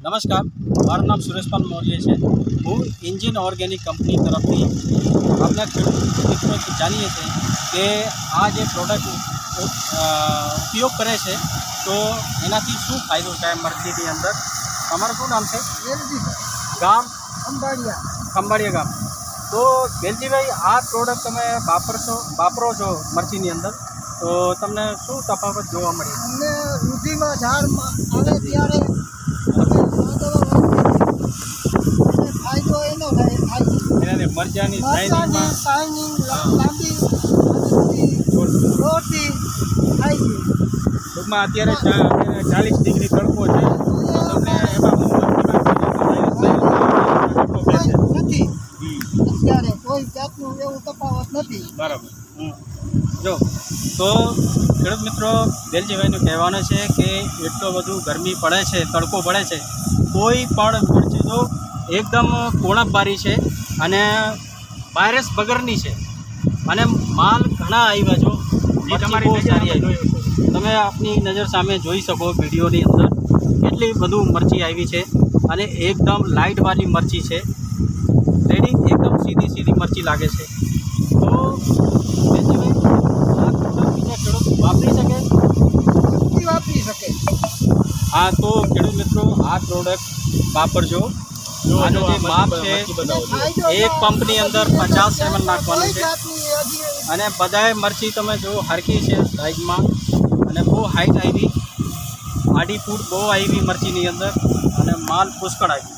નમસ્કાર, મારું નામ સુરેશપાલ મૌર્ય છે। હું ઇન્જિન ઓર્ગેનિક કંપની તરફથી આપણા ખેડૂત મિત્રો જાણીએ છીએ કે આ જે પ્રોડક્ટ ઉપયોગ કરે છે તો એનાથી શું ફાયદો થાય મરચીની અંદર। તમારું શું નામ છે? ગામ ખંભાળિયા ગામ। તો વેલજીભાઈ, આ પ્રોડક્ટ તમે વાપરો છો મરચીની અંદર, તો તમને શું તફાવત જોવા મળી? અમને ઋતુમાં ઝાડ આવે ત્યારે ફાયદો એનો થાય એનાથી મરચાની શાઇનિંગ લાંબી રોટી થાય છે। ટૂંકમાં અત્યારે 40 ડિગ્રી તડકો છે, તમને એમાં નથી અત્યારે કોઈ જાતનું એવું તફાવત નથી। બરાબર। જો તો ખેડૂત મિત્રો, વેલજીભાઈનું કહેવાનું છે કે એટલો બધું ગરમી પડે છે, તડકો પડે છે, કોઈ પણ મરચી તો એકદમ કોણકબારી છે અને વાયરસ વગરની છે અને માલ ઘણા આવ્યા છો। તમારી બહુ સારી આવી, તમે આપની નજર સામે જોઈ શકો વિડીયોની અંદર કેટલી બધું મરચી આવી છે અને એકદમ લાઇટવાળી મરચી છે, રેડી એકદમ સીધી મરચી લાગે છે। તો વેલજીભાઈ, આ પ્રોડક્ટ બીજા ખેડૂત વાપરી શકે? વાપરી શકે। હા, તો ખેડૂત મિત્રો આ પ્રોડક્ટ વાપરજો। આનો જે માપ છે, એક પંપની અંદર 50 ml નાખવાનું છે અને બધાએ મરચી તમે જો હરકી છે સાઈઝમાં અને બહુ હાઈટ આવી, 2.5 ફૂટ બહુ આવી મરચીની અંદર અને માલ પુષ્કળ આવી।